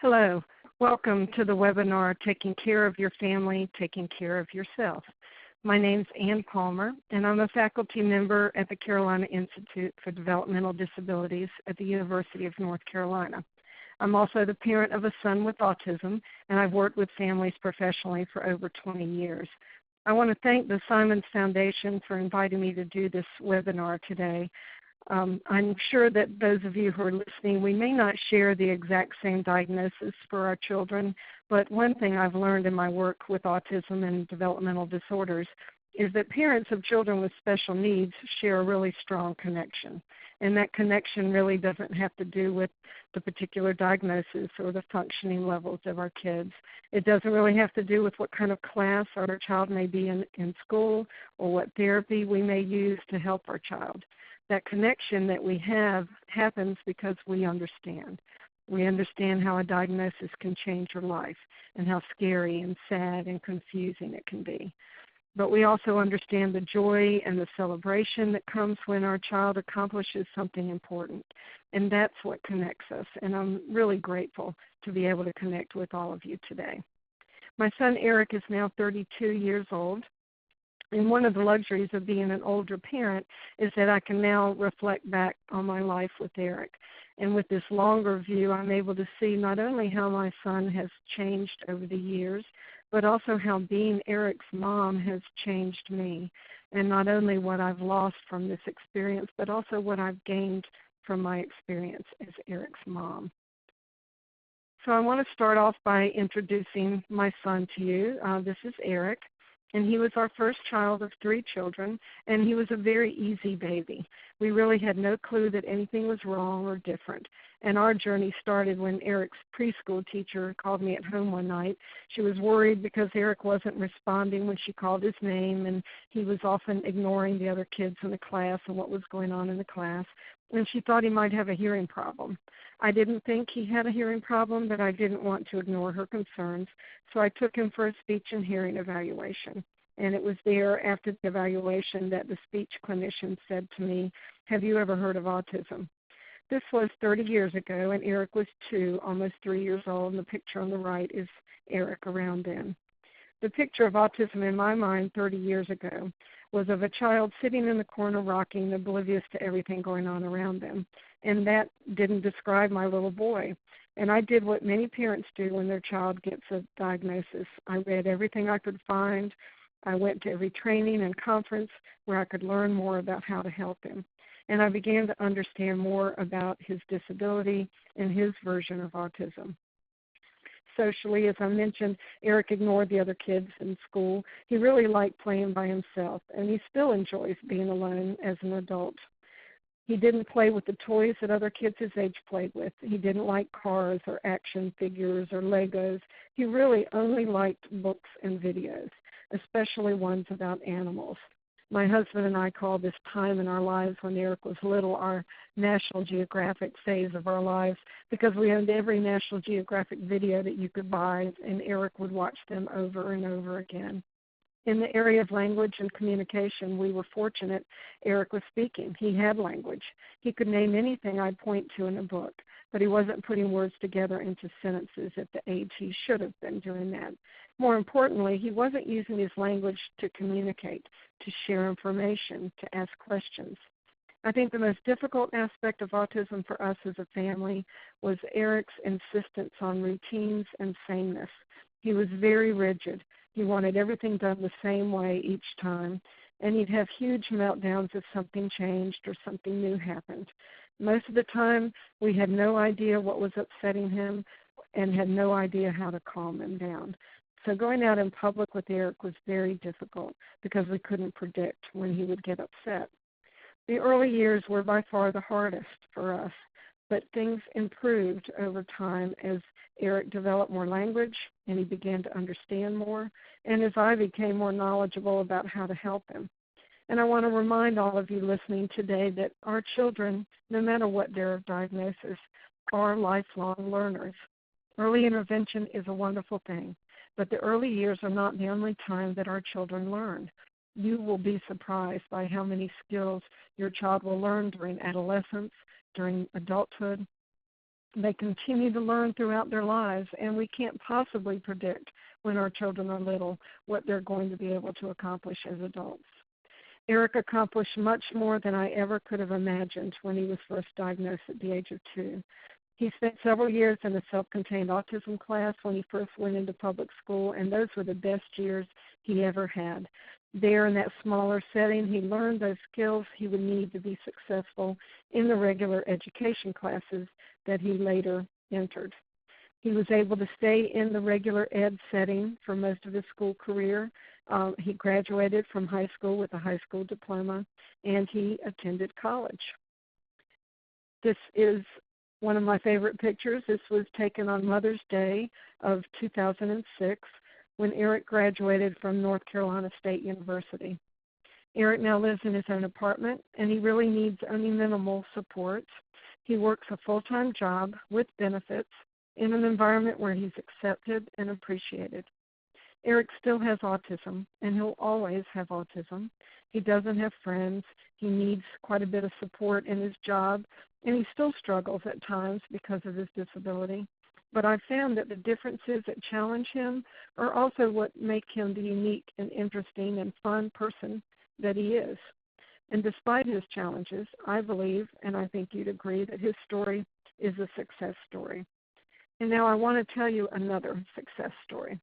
Hello. Welcome to the webinar, Taking Care of Your Family, Taking Care of Yourself. My name is Ann Palmer, and I'm a faculty member at the Carolina Institute for Developmental Disabilities at the University of North Carolina. I'm also the parent of a son with autism, and I've worked with families professionally for over 20 years. I want to thank the Simons Foundation for inviting me to do this webinar today. I'm sure that those of you who are listening, we may not share the exact same diagnosis for our children, but one thing I've learned in my work with autism and developmental disorders is that parents of children with special needs share a really strong connection. And that connection really doesn't have to do with the particular diagnosis or the functioning levels of our kids. It doesn't really have to do with what kind of class our child may be in school or what therapy we may use to help our child. That connection that we have happens because we understand. We understand how a diagnosis can change your life and how scary and sad and confusing it can be. But we also understand the joy and the celebration that comes when our child accomplishes something important. And that's what connects us. And I'm really grateful to be able to connect with all of you today. My son Eric is now 32 years old. And one of the luxuries of being an older parent is that I can now reflect back on my life with Eric. And with this longer view, I'm able to see not only how my son has changed over the years, but also how being Eric's mom has changed me. And not only what I've lost from this experience, but also what I've gained from my experience as Eric's mom. So I want to start off by introducing my son to you. This is Eric. And he was our first child of 3 children, and he was a very easy baby. We really had no clue that anything was wrong or different. And our journey started when Eric's preschool teacher called me at home one night. She was worried because Eric wasn't responding when she called his name, and he was often ignoring the other kids in the class and what was going on in the class. And she thought he might have a hearing problem. I didn't think he had a hearing problem, but I didn't want to ignore her concerns, so I took him for a speech and hearing evaluation. And it was there after the evaluation that the speech clinician said to me, "Have you ever heard of autism?" This was 30 years ago, and Eric was 2, almost 3 years old, and the picture on the right is Eric around then. The picture of autism in my mind 30 years ago was of a child sitting in the corner rocking, oblivious to everything going on around them. And that didn't describe my little boy. And I did what many parents do when their child gets a diagnosis. I read everything I could find. I went to every training and conference where I could learn more about how to help him. And I began to understand more about his disability and his version of autism. Socially, as I mentioned, Eric ignored the other kids in school. He really liked playing by himself, and he still enjoys being alone as an adult. He didn't play with the toys that other kids his age played with. He didn't like cars or action figures or Legos. He really only liked books and videos, especially ones about animals. My husband and I call this time in our lives when Eric was little our National Geographic phase of our lives, because we owned every National Geographic video that you could buy, and Eric would watch them over and over again. In the area of language and communication, we were fortunate Eric was speaking. He had language. He could name anything I'd point to in a book, but he wasn't putting words together into sentences at the age he should have been doing that. More importantly, he wasn't using his language to communicate, to share information, to ask questions. I think the most difficult aspect of autism for us as a family was Eric's insistence on routines and sameness. He was very rigid. He wanted everything done the same way each time, and he'd have huge meltdowns if something changed or something new happened. Most of the time, we had no idea what was upsetting him and had no idea how to calm him down. So going out in public with Eric was very difficult because we couldn't predict when he would get upset. The early years were by far the hardest for us, but things improved over time as Eric developed more language and he began to understand more, and as I became more knowledgeable about how to help him. And I want to remind all of you listening today that our children, no matter what their diagnosis, are lifelong learners. Early intervention is a wonderful thing, but the early years are not the only time that our children learn. You will be surprised by how many skills your child will learn during adolescence, during adulthood, They continue to learn throughout their lives, and we can't possibly predict when our children are little what they're going to be able to accomplish as adults. Eric accomplished much more than I ever could have imagined when he was first diagnosed at the age of 2. He spent several years in a self-contained autism class when he first went into public school, and those were the best years he ever had. There in that smaller setting, he learned those skills he would need to be successful in the regular education classes that he later entered. He was able to stay in the regular ed setting for most of his school career. He graduated from high school with a high school diploma, and he attended college. This is one of my favorite pictures. This was taken on Mother's Day of 2006 when Eric graduated from North Carolina State University. Eric now lives in his own apartment, and he really needs only minimal support. He works a full-time job with benefits in an environment where he's accepted and appreciated. Eric still has autism, and he'll always have autism. He doesn't have friends. He needs quite a bit of support in his job, and he still struggles at times because of his disability. But I've found that the differences that challenge him are also what make him the unique and interesting and fun person that he is. And despite his challenges, I believe, and I think you'd agree, that his story is a success story. And now I want to tell you another success story.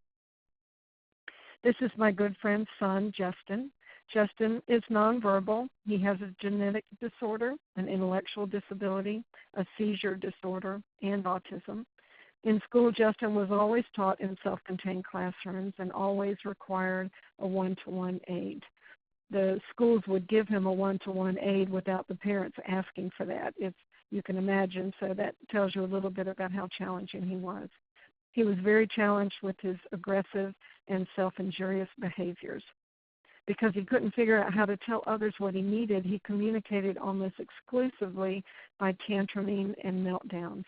This is my good friend's son, Justin. Justin is nonverbal. He has a genetic disorder, an intellectual disability, a seizure disorder, and autism. In school, Justin was always taught in self-contained classrooms and always required a one-to-one aid. The schools would give him a one-to-one aid without the parents asking for that, if you can imagine. So that tells you a little bit about how challenging he was. He was very challenged with his aggressive and self-injurious behaviors. Because he couldn't figure out how to tell others what he needed, he communicated almost exclusively by tantruming and meltdowns.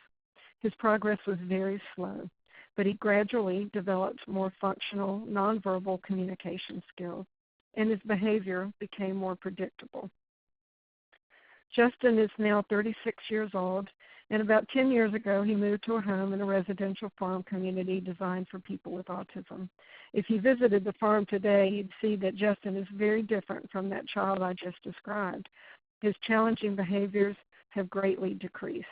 His progress was very slow, but he gradually developed more functional, nonverbal communication skills, and his behavior became more predictable. Justin is now 36 years old, and about 10 years ago he moved to a home in a residential farm community designed for people with autism. If you visited the farm today, you'd see that Justin is very different from that child I just described. His challenging behaviors have greatly decreased,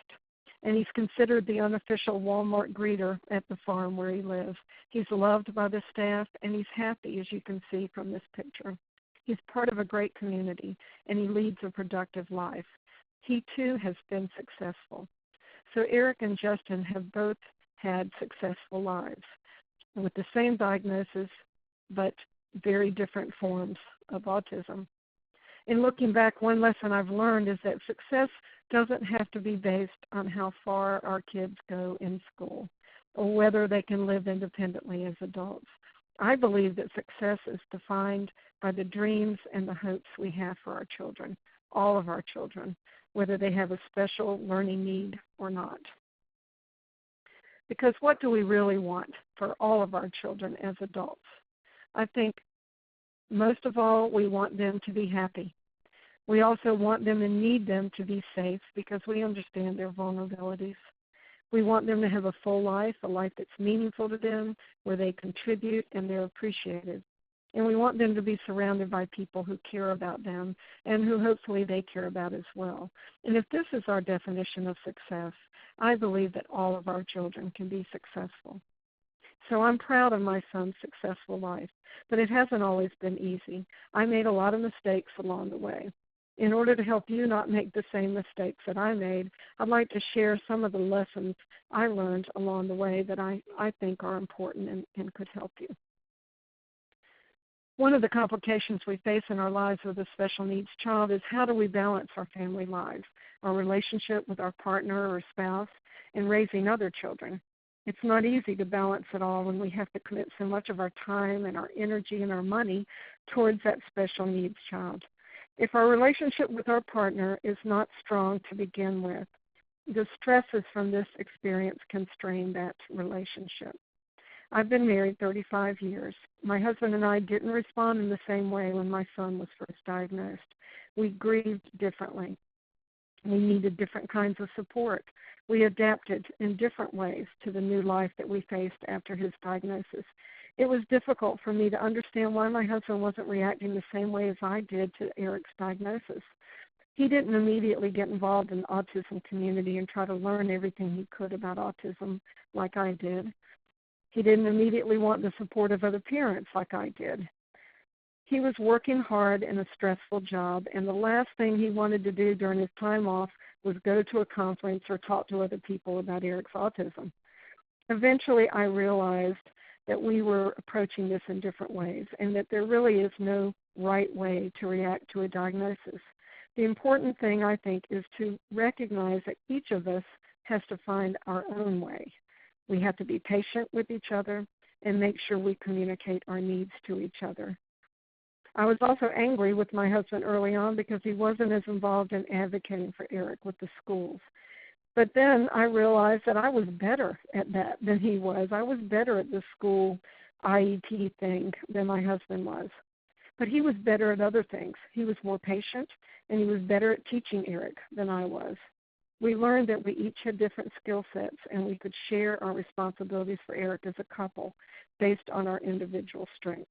and he's considered the unofficial Walmart greeter at the farm where he lives. He's loved by the staff, and he's happy, as you can see from this picture. He's part of a great community, and he leads a productive life. He, too, has been successful. So Eric and Justin have both had successful lives with the same diagnosis, but very different forms of autism. In looking back, one lesson I've learned is that success doesn't have to be based on how far our kids go in school or whether they can live independently as adults. I believe that success is defined by the dreams and the hopes we have for our children, all of our children, whether they have a special learning need or not. Because what do we really want for all of our children as adults? I think most of all, we want them to be happy. We also want them and need them to be safe because we understand their vulnerabilities. We want them to have a full life, a life that's meaningful to them, where they contribute and they're appreciated. And we want them to be surrounded by people who care about them and who hopefully they care about as well. And if this is our definition of success, I believe that all of our children can be successful. So I'm proud of my son's successful life, but it hasn't always been easy. I made a lot of mistakes along the way. In order to help you not make the same mistakes that I made, I'd like to share some of the lessons I learned along the way that I think are important and could help you. One of the complications we face in our lives with a special needs child is how do we balance our family lives, our relationship with our partner or spouse, and raising other children. It's not easy to balance it all when we have to commit so much of our time and our energy and our money towards that special needs child. If our relationship with our partner is not strong to begin with, the stresses from this experience can strain that relationship. I've been married 35 years. My husband and I didn't respond in the same way when my son was first diagnosed. We grieved differently. We needed different kinds of support. We adapted in different ways to the new life that we faced after his diagnosis. It was difficult for me to understand why my husband wasn't reacting the same way as I did to Eric's diagnosis. He didn't immediately get involved in the autism community and try to learn everything he could about autism like I did. He didn't immediately want the support of other parents like I did. He was working hard in a stressful job, and the last thing he wanted to do during his time off was go to a conference or talk to other people about Eric's autism. Eventually, I realized that we were approaching this in different ways and that there really is no right way to react to a diagnosis. The important thing, I think, is to recognize that each of us has to find our own way. We have to be patient with each other and make sure we communicate our needs to each other. I was also angry with my husband early on because he wasn't as involved in advocating for Eric with the schools. But then I realized that I was better at that than he was. I was better at the school IEP thing than my husband was. But he was better at other things. He was more patient, and he was better at teaching Eric than I was. We learned that we each had different skill sets, and we could share our responsibilities for Eric as a couple based on our individual strengths.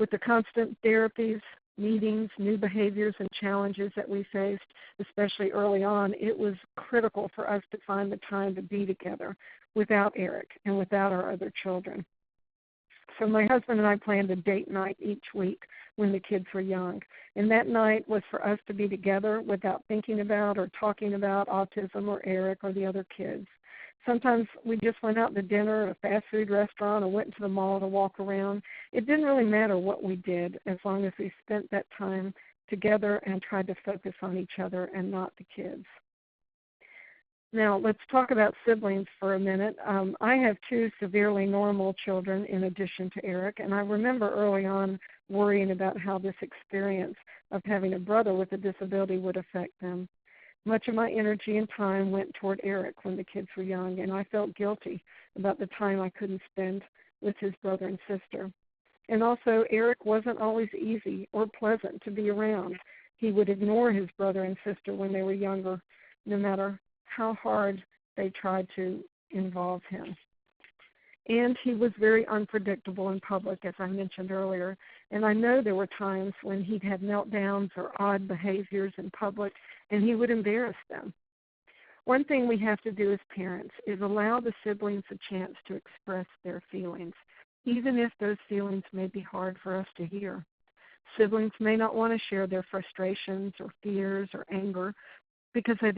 With the constant therapies, meetings, new behaviors, and challenges that we faced, especially early on, it was critical for us to find the time to be together without Eric and without our other children. So my husband and I planned a date night each week when the kids were young. And that night was for us to be together without thinking about or talking about autism or Eric or the other kids. Sometimes we just went out to dinner at a fast food restaurant or went to the mall to walk around. It didn't really matter what we did as long as we spent that time together and tried to focus on each other and not the kids. Now, let's talk about siblings for a minute. I have two severely normal children in addition to Eric, and I remember early on worrying about how this experience of having a brother with a disability would affect them. Much of my energy and time went toward Eric when the kids were young, and I felt guilty about the time I couldn't spend with his brother and sister. And also, Eric wasn't always easy or pleasant to be around. He would ignore his brother and sister when they were younger, no matter how hard they tried to involve him. And he was very unpredictable in public, as I mentioned earlier. And I know there were times when he'd have meltdowns or odd behaviors in public, and he would embarrass them. One thing we have to do as parents is allow the siblings a chance to express their feelings, even if those feelings may be hard for us to hear. Siblings may not want to share their frustrations or fears or anger because they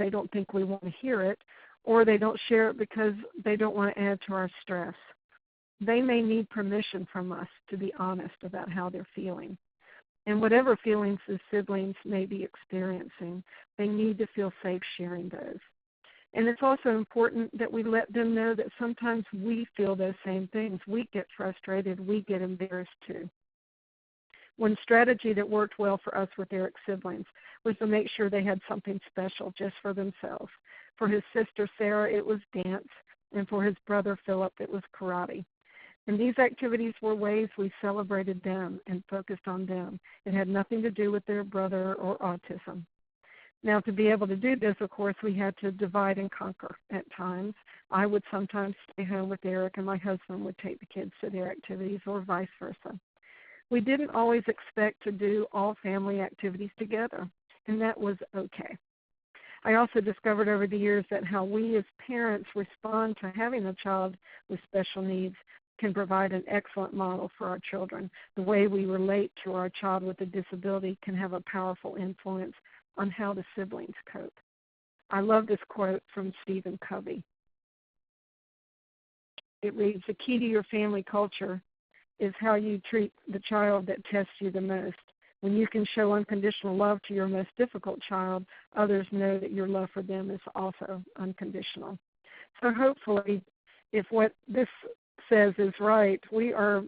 don't think we want to hear it, or they don't share it because they don't want to add to our stress. They may need permission from us to be honest about how they're feeling. And whatever feelings the siblings may be experiencing, they need to feel safe sharing those. And it's also important that we let them know that sometimes we feel those same things. We get frustrated. We get embarrassed too. One strategy that worked well for us with Eric's siblings was to make sure they had something special just for themselves. For his sister, Sarah, it was dance, and for his brother, Philip, it was karate. And these activities were ways we celebrated them and focused on them. It had nothing to do with their brother or autism. Now, to be able to do this, of course, we had to divide and conquer at times. I would sometimes stay home with Eric, and my husband would take the kids to their activities, or vice versa. We didn't always expect to do all family activities together, and that was okay. I also discovered over the years that how we as parents respond to having a child with special needs can provide an excellent model for our children. The way we relate to our child with a disability can have a powerful influence on how the siblings cope. I love this quote from Stephen Covey. It reads, "The key to your family culture is how you treat the child that tests you the most. When you can show unconditional love to your most difficult child, others know that your love for them is also unconditional." So hopefully, if what this says is right, we are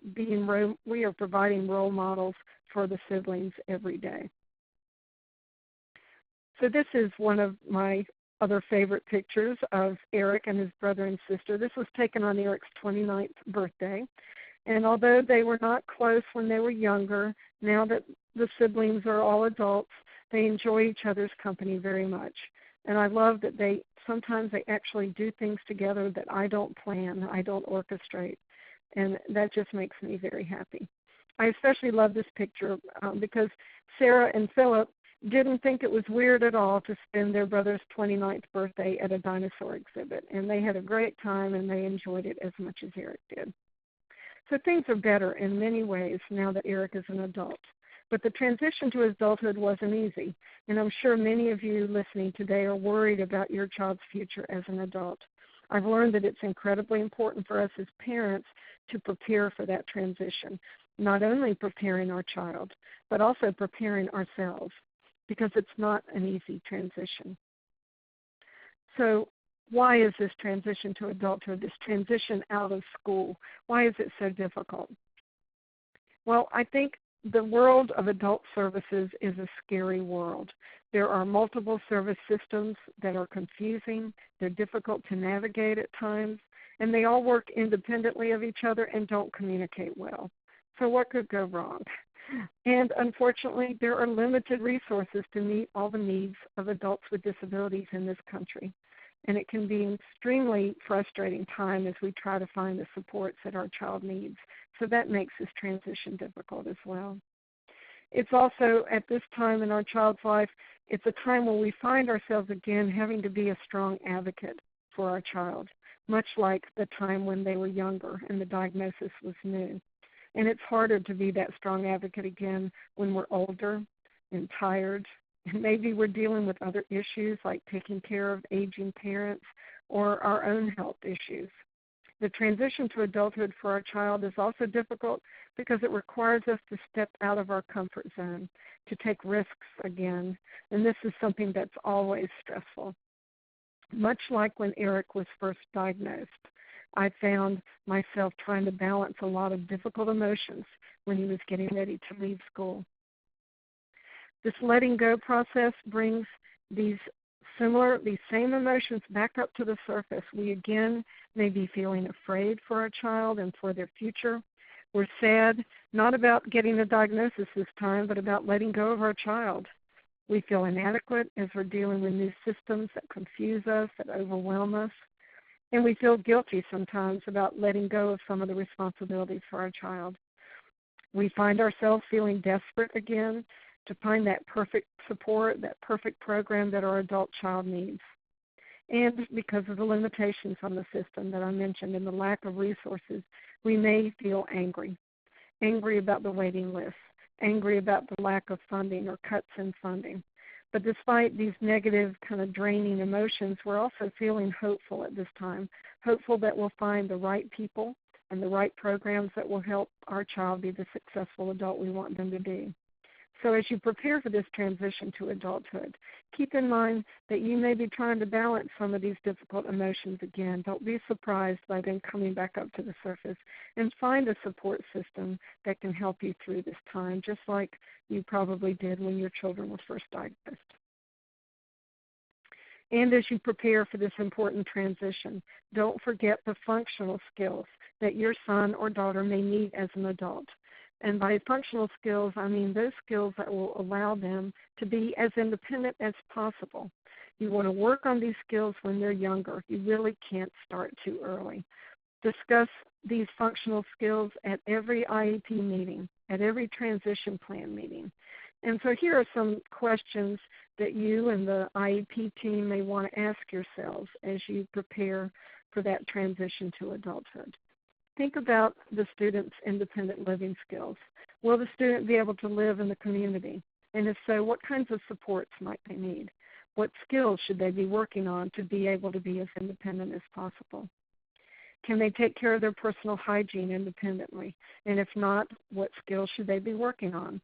providing role models for the siblings every day. So this is one of my other favorite pictures of Eric and his brother and sister. This was taken on Eric's 29th birthday. And although they were not close when they were younger, now that the siblings are all adults, They enjoy each other's company very much. And I love that sometimes they actually do things together that I don't plan, I don't orchestrate. And that just makes me very happy. I especially love this picture because Sarah and Philip didn't think it was weird at all to spend their brother's 29th birthday at a dinosaur exhibit. And they had a great time and they enjoyed it as much as Eric did. So things are better in many ways now that Eric is an adult. But the transition to adulthood wasn't easy, and I'm sure many of you listening today are worried about your child's future as an adult. I've learned that it's incredibly important for us as parents to prepare for that transition, not only preparing our child, but also preparing ourselves, because it's not an easy transition. So why is this transition to adulthood, this transition out of school, why is it so difficult? Well, I think the world of adult services is a scary world. There are multiple service systems that are confusing, they're difficult to navigate at times, and they all work independently of each other and don't communicate well. So what could go wrong? And unfortunately, there are limited resources to meet all the needs of adults with disabilities in this country. And it can be an extremely frustrating time as we try to find the supports that our child needs. So that makes this transition difficult as well. It's also, at this time in our child's life, it's a time when we find ourselves again having to be a strong advocate for our child, much like the time when they were younger and the diagnosis was new. And it's harder to be that strong advocate again when we're older and tired. And maybe we're dealing with other issues like taking care of aging parents or our own health issues. The transition to adulthood for our child is also difficult because it requires us to step out of our comfort zone, to take risks again, and this is something that's always stressful. Much like when Eric was first diagnosed, I found myself trying to balance a lot of difficult emotions when he was getting ready to leave school. This letting go process brings these same emotions back up to the surface. We again may be feeling afraid for our child and for their future. We're sad, not about getting a diagnosis this time, but about letting go of our child. We feel inadequate as we're dealing with new systems that confuse us, that overwhelm us. And we feel guilty sometimes about letting go of some of the responsibilities for our child. We find ourselves feeling desperate again to find that perfect support, that perfect program that our adult child needs. And because of the limitations on the system that I mentioned and the lack of resources, we may feel angry about the waiting list, angry about the lack of funding or cuts in funding. But despite these negative kind of draining emotions, we're also feeling hopeful at this time, hopeful that we'll find the right people and the right programs that will help our child be the successful adult we want them to be. So as you prepare for this transition to adulthood, keep in mind that you may be trying to balance some of these difficult emotions again. Don't be surprised by them coming back up to the surface, and find a support system that can help you through this time, just like you probably did when your children were first diagnosed. And as you prepare for this important transition, don't forget the functional skills that your son or daughter may need as an adult. And by functional skills, I mean those skills that will allow them to be as independent as possible. You want to work on these skills when they're younger. You really can't start too early. Discuss these functional skills at every IEP meeting, at every transition plan meeting. And so here are some questions that you and the IEP team may want to ask yourselves as you prepare for that transition to adulthood. Think about the student's independent living skills. Will the student be able to live in the community? And if so, what kinds of supports might they need? What skills should they be working on to be able to be as independent as possible? Can they take care of their personal hygiene independently? And if not, what skills should they be working on?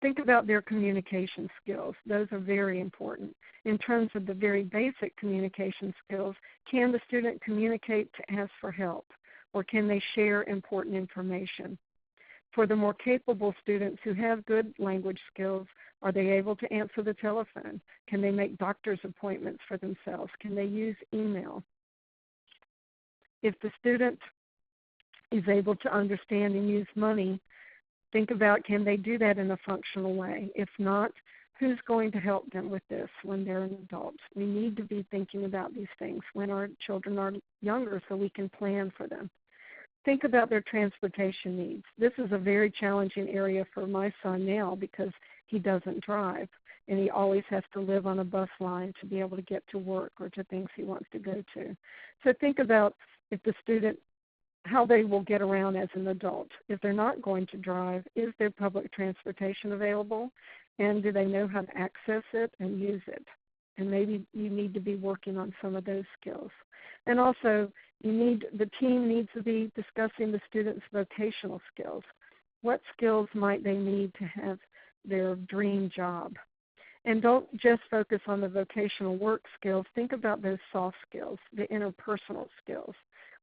Think about their communication skills. Those are very important. In terms of the very basic communication skills, can the student communicate to ask for help? Or can they share important information? For the more capable students who have good language skills, are they able to answer the telephone? Can they make doctor's appointments for themselves? Can they use email? If the student is able to understand and use money, think about, can they do that in a functional way? If not, Who's going to help them with this when they're an adult? We need to be thinking about these things when our children are younger so we can plan for them. Think about their transportation needs. This is a very challenging area for my son now because he doesn't drive, and he always has to live on a bus line to be able to get to work or to things he wants to go to. So think about if the student, how they will get around as an adult. If they're not going to drive, is there public transportation available? And do they know how to access it and use it? And maybe you need to be working on some of those skills. And also, the team needs to be discussing the students' vocational skills. What skills might they need to have their dream job? And don't just focus on the vocational work skills. Think about those soft skills, the interpersonal skills.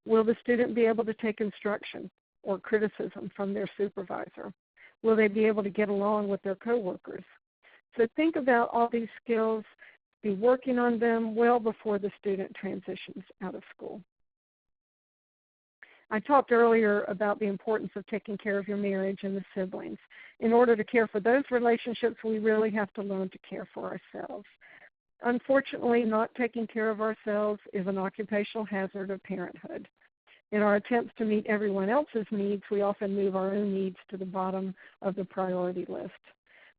Will the student be able to take instruction or criticism from their supervisor? Will they be able to get along with their coworkers? So think about all these skills, be working on them well before the student transitions out of school. I talked earlier about the importance of taking care of your marriage and the siblings. In order to care for those relationships, we really have to learn to care for ourselves. Unfortunately, not taking care of ourselves is an occupational hazard of parenthood. In our attempts to meet everyone else's needs, we often move our own needs to the bottom of the priority list.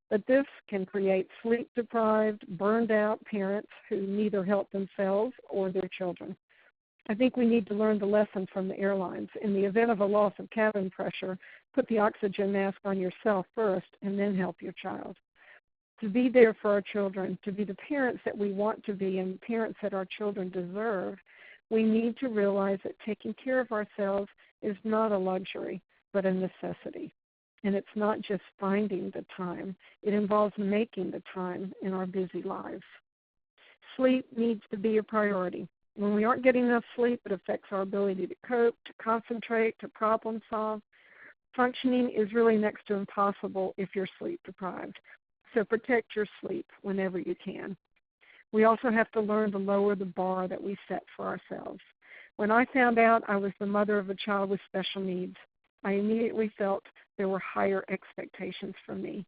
But this can create sleep-deprived, burned-out parents who neither help themselves or their children. I think we need to learn the lesson from the airlines. In the event of a loss of cabin pressure, put the oxygen mask on yourself first and then help your child. To be there for our children, to be the parents that we want to be and parents that our children deserve, we need to realize that taking care of ourselves is not a luxury, but a necessity. And it's not just finding the time. It involves making the time in our busy lives. Sleep needs to be a priority. When we aren't getting enough sleep, it affects our ability to cope, to concentrate, to problem solve. Functioning is really next to impossible if you're sleep deprived. So protect your sleep whenever you can. We also have to learn to lower the bar that we set for ourselves. When I found out I was the mother of a child with special needs, I immediately felt there were higher expectations from me.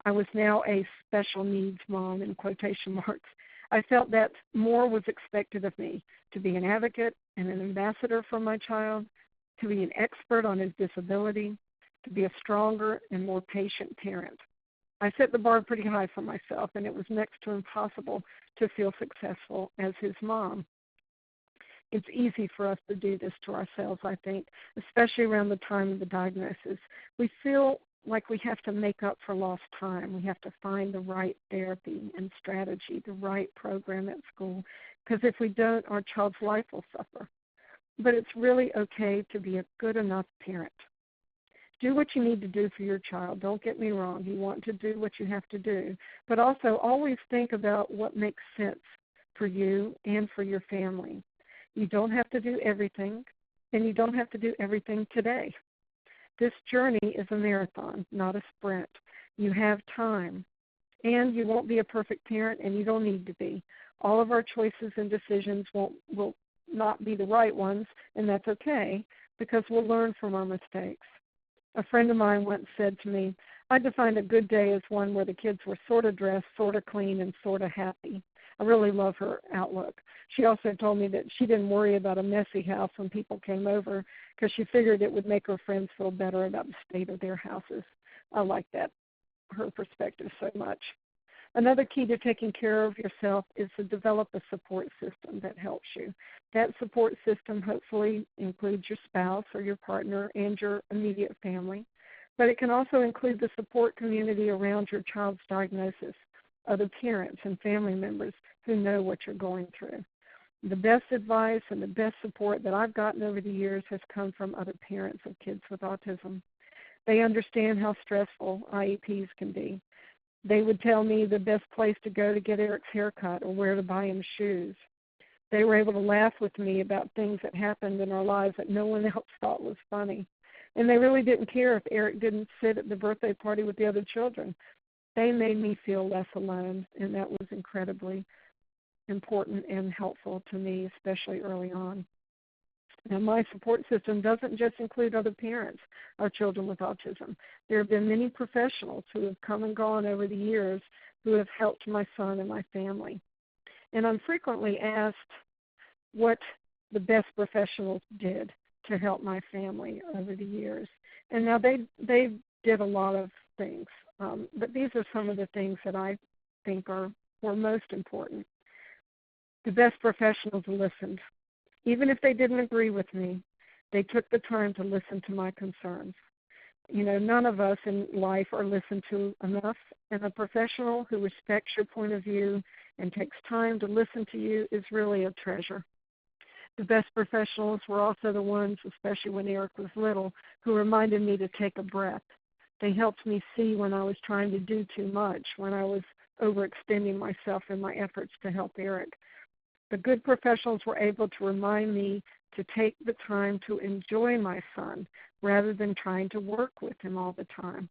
I was now a special needs mom in quotation marks. I felt that more was expected of me, to be an advocate and an ambassador for my child, to be an expert on his disability, to be a stronger and more patient parent. I set the bar pretty high for myself, and it was next to impossible to feel successful as his mom. It's easy for us to do this to ourselves, I think, especially around the time of the diagnosis. We feel like we have to make up for lost time. We have to find the right therapy and strategy, the right program at school, because if we don't, our child's life will suffer. But it's really okay to be a good enough parent. Do what you need to do for your child. Don't get me wrong. You want to do what you have to do. But also always think about what makes sense for you and for your family. You don't have to do everything, and you don't have to do everything today. This journey is a marathon, not a sprint. You have time, and you won't be a perfect parent, and you don't need to be. All of our choices and decisions will not be the right ones, and that's okay because we'll learn from our mistakes. A friend of mine once said to me, I defined a good day as one where the kids were sort of dressed, sort of clean, and sort of happy. I really love her outlook. She also told me that she didn't worry about a messy house when people came over because she figured it would make her friends feel better about the state of their houses. I like that, her perspective so much. Another key to taking care of yourself is to develop a support system that helps you. That support system hopefully includes your spouse or your partner and your immediate family, but it can also include the support community around your child's diagnosis, other parents and family members who know what you're going through. The best advice and the best support that I've gotten over the years has come from other parents of kids with autism. They understand how stressful IEPs can be. They would tell me the best place to go to get Eric's haircut or where to buy him shoes. They were able to laugh with me about things that happened in our lives that no one else thought was funny. And they really didn't care if Eric didn't sit at the birthday party with the other children. They made me feel less alone, and that was incredibly important and helpful to me, especially early on. Now, my support system doesn't just include other parents of children with autism. There have been many professionals who have come and gone over the years who have helped my son and my family. And I'm frequently asked what the best professionals did to help my family over the years. And now they did a lot of things, but these are some of the things that I think were most important. The best professionals listened. Even if they didn't agree with me, they took the time to listen to my concerns. You know, none of us in life are listened to enough, and a professional who respects your point of view and takes time to listen to you is really a treasure. The best professionals were also the ones, especially when Eric was little, who reminded me to take a breath. They helped me see when I was trying to do too much, when I was overextending myself in my efforts to help Eric. The good professionals were able to remind me to take the time to enjoy my son rather than trying to work with him all the time.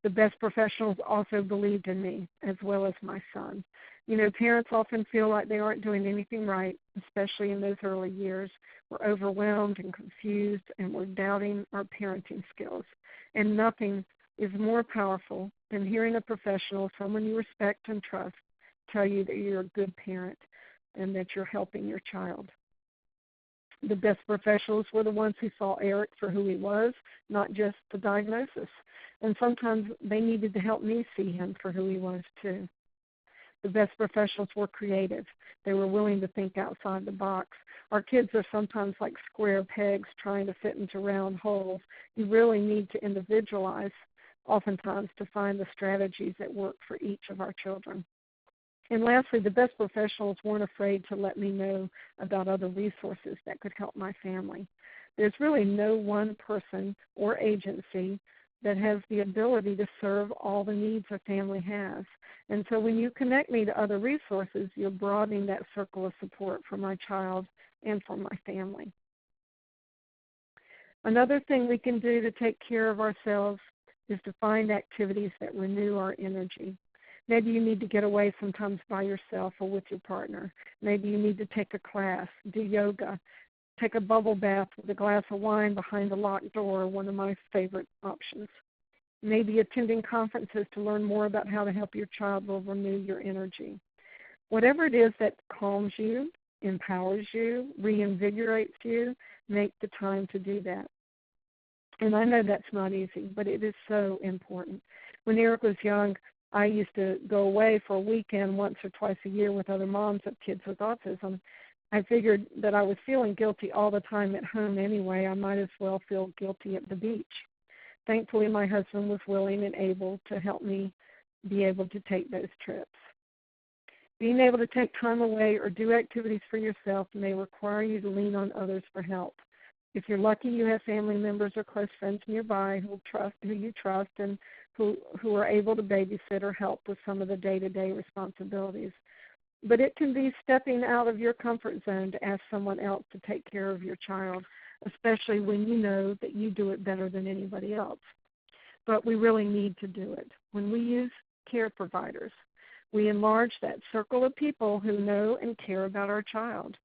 The best professionals also believed in me as well as my son. You know, parents often feel like they aren't doing anything right, especially in those early years. We're overwhelmed and confused, and we're doubting our parenting skills. And nothing is more powerful than hearing a professional, someone you respect and trust, tell you that you're a good parent and that you're helping your child. The best professionals were the ones who saw Eric for who he was, not just the diagnosis. And sometimes they needed to help me see him for who he was too. The best professionals were creative. They were willing to think outside the box. Our kids are sometimes like square pegs trying to fit into round holes. You really need to individualize oftentimes to find the strategies that work for each of our children. And lastly, the best professionals weren't afraid to let me know about other resources that could help my family. There's really no one person or agency that has the ability to serve all the needs a family has. And so when you connect me to other resources, you're broadening that circle of support for my child and for my family. Another thing we can do to take care of ourselves is to find activities that renew our energy. Maybe you need to get away sometimes by yourself or with your partner. Maybe you need to take a class, do yoga, take a bubble bath with a glass of wine behind a locked door, one of my favorite options. Maybe attending conferences to learn more about how to help your child will renew your energy. Whatever it is that calms you, empowers you, reinvigorates you, make the time to do that. And I know that's not easy, but it is so important. When Eric was young, I used to go away for a weekend once or twice a year with other moms of kids with autism. I figured that I was feeling guilty all the time at home anyway. I might as well feel guilty at the beach. Thankfully, my husband was willing and able to help me be able to take those trips. Being able to take time away or do activities for yourself may require you to lean on others for help. If you're lucky, you have family members or close friends nearby who you trust and who are able to babysit or help with some of the day-to-day responsibilities. But it can be stepping out of your comfort zone to ask someone else to take care of your child, especially when you know that you do it better than anybody else. But we really need to do it. When we use care providers, we enlarge that circle of people who know and care about our child.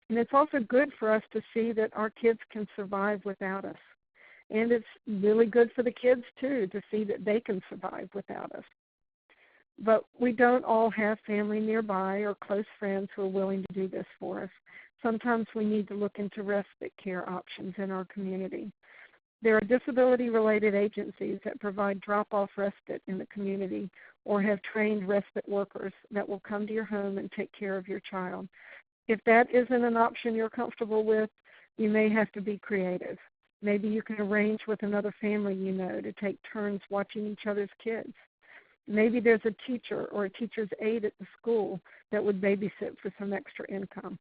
And it's also good for us to see that our kids can survive without us. And it's really good for the kids, too, to see that they can survive without us. But we don't all have family nearby or close friends who are willing to do this for us. Sometimes we need to look into respite care options in our community. There are disability-related agencies that provide drop-off respite in the community or have trained respite workers that will come to your home and take care of your child. If that isn't an option you're comfortable with, you may have to be creative. Maybe you can arrange with another family you know to take turns watching each other's kids. Maybe there's a teacher or a teacher's aide at the school that would babysit for some extra income.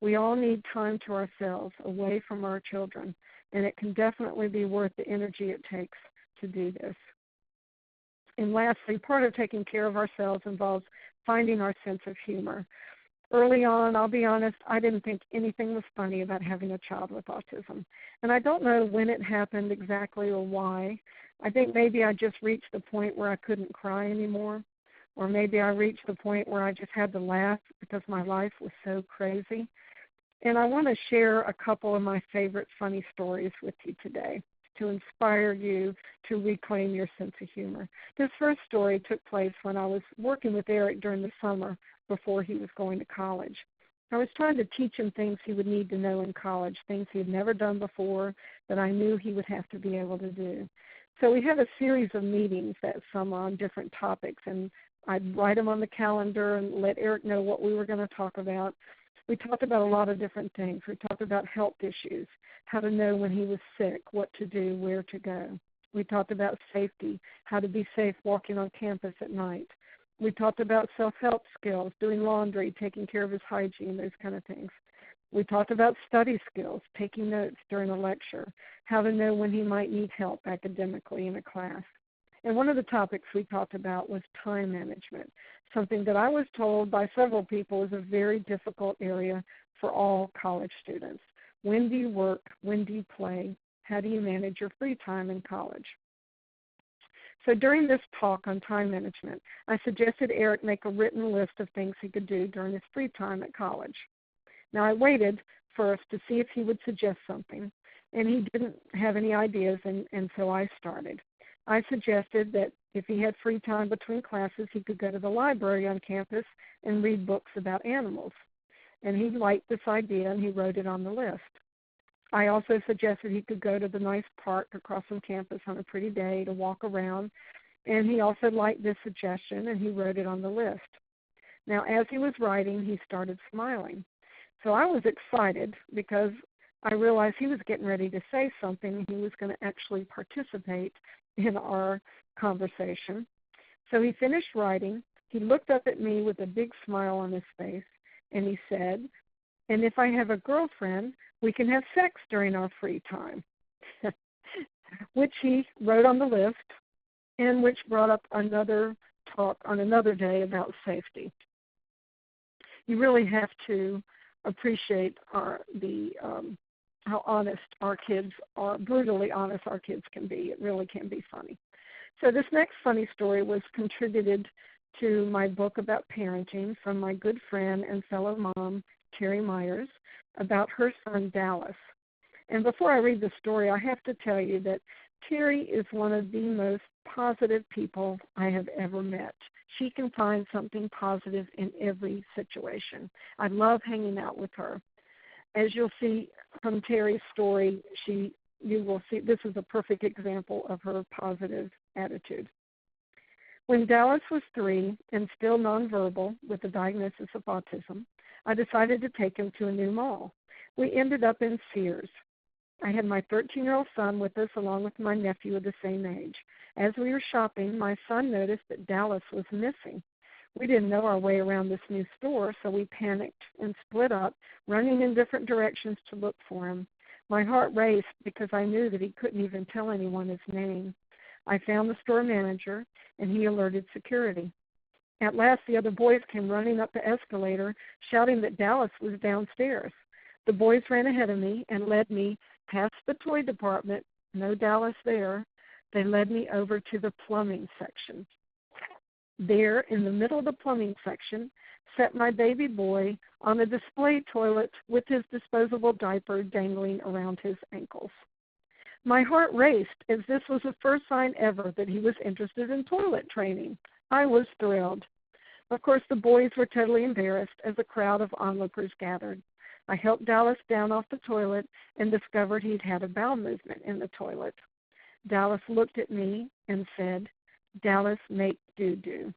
We all need time to ourselves away from our children, and it can definitely be worth the energy it takes to do this. And lastly, part of taking care of ourselves involves finding our sense of humor. Early on, I'll be honest, I didn't think anything was funny about having a child with autism. And I don't know when it happened exactly or why. I think maybe I just reached the point where I couldn't cry anymore. Or maybe I reached the point where I just had to laugh because my life was so crazy. And I want to share a couple of my favorite funny stories with you today to inspire you to reclaim your sense of humor. This first story took place when I was working with Eric during the summer before he was going to college. I was trying to teach him things he would need to know in college, things he had never done before that I knew he would have to be able to do. So we had a series of meetings that summer on different topics, and I'd write them on the calendar and let Eric know what we were going to talk about. We talked about a lot of different things. We talked about health issues, how to know when he was sick, what to do, where to go. We talked about safety, how to be safe walking on campus at night. We talked about self-help skills, doing laundry, taking care of his hygiene, those kind of things. We talked about study skills, taking notes during a lecture, how to know when he might need help academically in a class. And one of the topics we talked about was time management, something that I was told by several people is a very difficult area for all college students. When do you work? When do you play? How do you manage your free time in college? So during this talk on time management, I suggested Eric make a written list of things he could do during his free time at college. Now I waited first to see if he would suggest something, and he didn't have any ideas, and so I started. I suggested that if he had free time between classes, he could go to the library on campus and read books about animals. And he liked this idea, and he wrote it on the list. I also suggested he could go to the nice park across from campus on a pretty day to walk around, and he also liked this suggestion, and he wrote it on the list. Now, as he was writing, he started smiling. So I was excited because I realized he was getting ready to say something. He was going to actually participate in our conversation. So he finished writing. He looked up at me with a big smile on his face, and he said, "And if I have a girlfriend, we can have sex during our free time," which he wrote on the list, and which brought up another talk on another day about safety. You really have to appreciate how honest our kids are, brutally honest our kids can be. It really can be funny. So this next funny story was contributed to my book about parenting from my good friend and fellow mom, Terry Myers, about her son, Dallas. And before I read the story, I have to tell you that Terry is one of the most positive people I have ever met. She can find something positive in every situation. I love hanging out with her. As you'll see from Terry's story, you will see this is a perfect example of her positive attitude. When Dallas was 3 and still nonverbal with a diagnosis of autism, I decided to take him to a new mall. We ended up in Sears. I had my 13-year-old son with us along with my nephew of the same age. As we were shopping, my son noticed that Dallas was missing. We didn't know our way around this new store, so we panicked and split up, running in different directions to look for him. My heart raced because I knew that he couldn't even tell anyone his name. I found the store manager, and he alerted security. At last, the other boys came running up the escalator, shouting that Dallas was downstairs. The boys ran ahead of me and led me past the toy department, no Dallas there. They led me over to the plumbing section. There, in the middle of the plumbing section, sat my baby boy on a display toilet with his disposable diaper dangling around his ankles. My heart raced as this was the first sign ever that he was interested in toilet training. I was thrilled. Of course, the boys were totally embarrassed as a crowd of onlookers gathered. I helped Dallas down off the toilet and discovered he'd had a bowel movement in the toilet. Dallas looked at me and said, "Dallas, make doo-doo."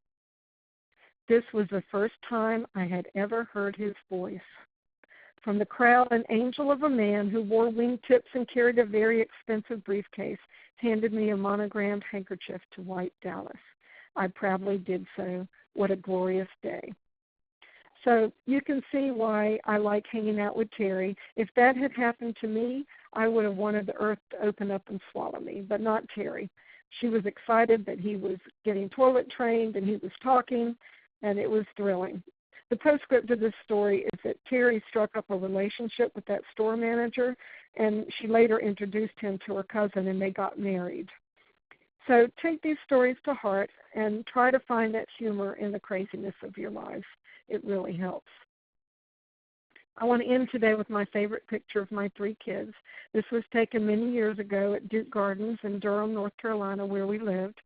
This was the first time I had ever heard his voice. From the crowd, an angel of a man who wore wingtips and carried a very expensive briefcase handed me a monogrammed handkerchief to wipe Dallas. I proudly did so. What a glorious day. So you can see why I like hanging out with Terry. If that had happened to me, I would have wanted the earth to open up and swallow me, but not Terry. She was excited that he was getting toilet trained and he was talking, and it was thrilling. The postscript to this story is that Terry struck up a relationship with that store manager, and she later introduced him to her cousin, and they got married. So take these stories to heart and try to find that humor in the craziness of your life. It really helps. I want to end today with my favorite picture of my 3 kids. This was taken many years ago at Duke Gardens in Durham, North Carolina, where we lived.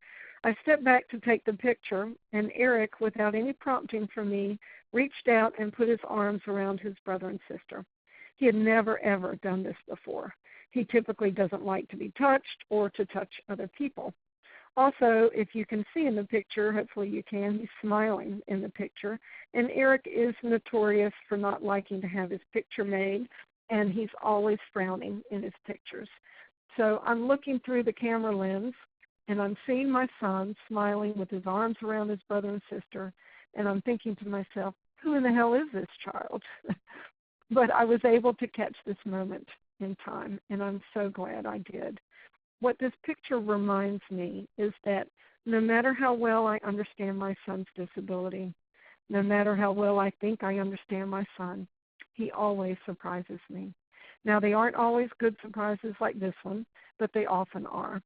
I stepped back to take the picture, and Eric, without any prompting from me, reached out and put his arms around his brother and sister. He had never, ever done this before. He typically doesn't like to be touched or to touch other people. Also, if you can see in the picture, hopefully you can, he's smiling in the picture. And Eric is notorious for not liking to have his picture made, and he's always frowning in his pictures. So I'm looking through the camera lens, and I'm seeing my son smiling with his arms around his brother and sister, and I'm thinking to myself, who in the hell is this child? But I was able to catch this moment in time, and I'm so glad I did. What this picture reminds me is that no matter how well I understand my son's disability, no matter how well I think I understand my son, he always surprises me. Now, they aren't always good surprises like this one, but they often are.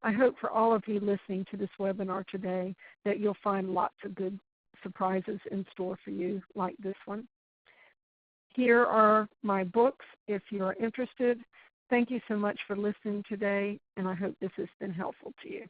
I hope for all of you listening to this webinar today that you'll find lots of good surprises in store for you like this one. Here are my books if you're interested. Thank you so much for listening today, and I hope this has been helpful to you.